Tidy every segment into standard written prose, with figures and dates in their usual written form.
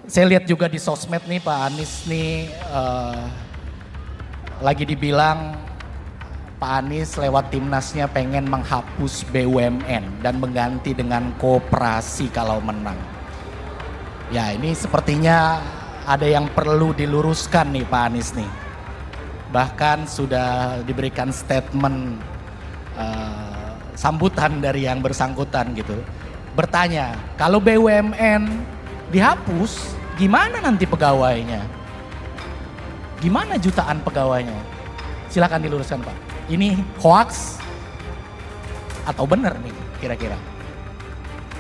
Saya lihat juga di sosmed nih Pak Anies nih lagi dibilang Pak Anies lewat timnasnya pengen menghapus BUMN dan mengganti dengan koperasi kalau menang. Ya ini sepertinya ada yang perlu diluruskan nih Pak Anies nih. Bahkan sudah diberikan statement sambutan dari yang bersangkutan gitu. Bertanya, kalau BUMN dihapus, gimana nanti pegawainya? Gimana jutaan pegawainya? Silakan diluruskan Pak. Ini hoax atau benar nih kira-kira?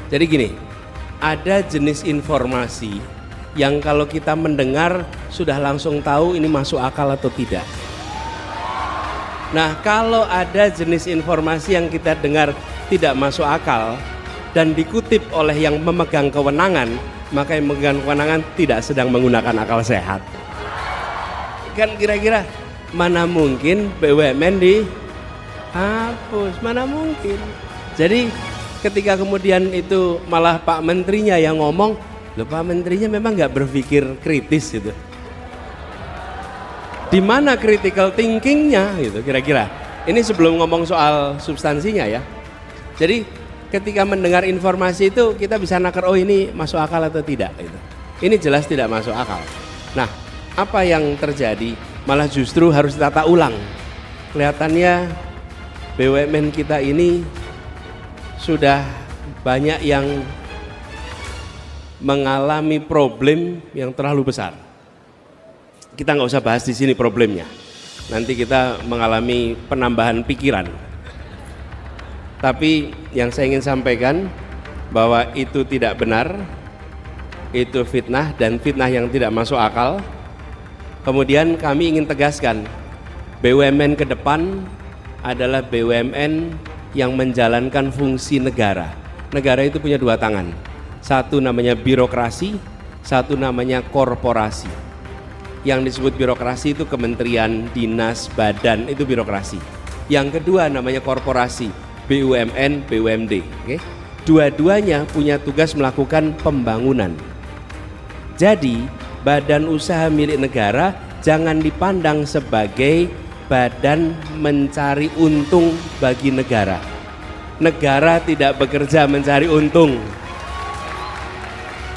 Jadi gini, ada jenis informasi yang kalau kita mendengar sudah langsung tahu ini masuk akal atau tidak. Nah, kalau ada jenis informasi yang kita dengar tidak masuk akal dan dikutip oleh yang memegang kewenangan, maka yang memegang kewenangan tidak sedang menggunakan akal sehat. Kan kira-kira mana mungkin BUMN dihapus, mana mungkin. Jadi ketika kemudian itu malah Pak Menterinya yang ngomong, loh Pak Menterinya memang nggak berpikir kritis gitu. Di mana critical thinkingnya gitu kira-kira. Ini sebelum ngomong soal substansinya ya. Jadi ketika mendengar informasi itu kita bisa naker, oh ini masuk akal atau tidak gitu. Ini jelas tidak masuk akal. Nah, apa yang terjadi? Malah justru harus ditata ulang. Kelihatannya BUMN kita ini sudah banyak yang mengalami problem yang terlalu besar. Kita nggak usah bahas di sini problemnya. Nanti kita mengalami penambahan pikiran. Tapi yang saya ingin sampaikan bahwa itu tidak benar, itu fitnah dan fitnah yang tidak masuk akal. Kemudian kami ingin tegaskan, BUMN ke depan adalah BUMN yang menjalankan fungsi negara. Negara itu punya dua tangan, satu namanya birokrasi, satu namanya korporasi. Yang disebut birokrasi itu kementerian, dinas, badan, itu birokrasi. Yang kedua namanya korporasi, BUMN, BUMD. Okay? Dua-duanya punya tugas melakukan pembangunan. Jadi badan usaha milik negara jangan dipandang sebagai badan mencari untung bagi negara. Negara tidak bekerja mencari untung.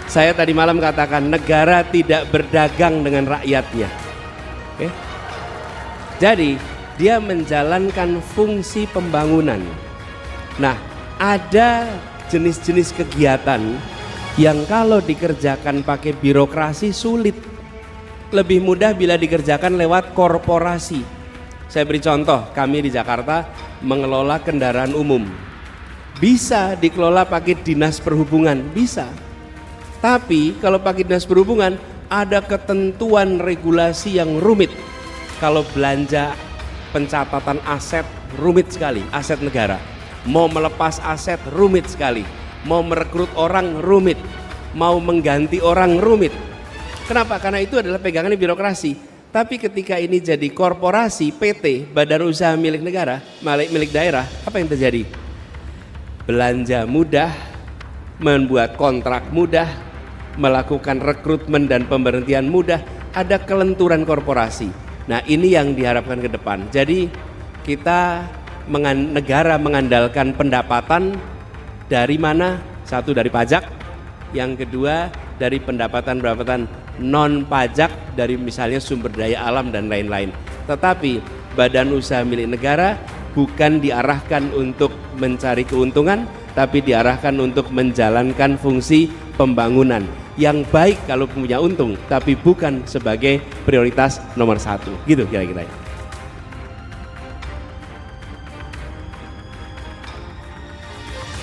Saya tadi malam katakan negara tidak berdagang dengan rakyatnya. Okay? Jadi dia menjalankan fungsi pembangunan. Nah, ada jenis-jenis kegiatan yang kalau dikerjakan pakai birokrasi sulit. Lebih mudah bila dikerjakan lewat korporasi. Saya beri contoh, kami di Jakarta mengelola kendaraan umum. Bisa dikelola pakai dinas perhubungan, bisa. Tapi kalau pakai dinas perhubungan ada ketentuan regulasi yang rumit. Kalau belanja pencatatan aset rumit sekali, aset negara. Mau melepas aset rumit sekali. Mau merekrut orang rumit, mau mengganti orang rumit. Kenapa? Karena itu adalah pegangan birokrasi. Tapi ketika ini jadi korporasi, PT, badan usaha milik negara, milik daerah, apa yang terjadi? Belanja mudah, membuat kontrak mudah, melakukan rekrutmen dan pemberhentian mudah, ada kelenturan korporasi. Nah ini yang diharapkan ke depan. Jadi kita negara mengandalkan pendapatan dari mana? Satu dari pajak, yang kedua dari pendapatan non pajak dari misalnya sumber daya alam dan lain-lain. Tetapi badan usaha milik negara bukan diarahkan untuk mencari keuntungan, tapi diarahkan untuk menjalankan fungsi pembangunan yang baik kalau punya untung, tapi bukan sebagai prioritas nomor satu. Gitu kira-kira.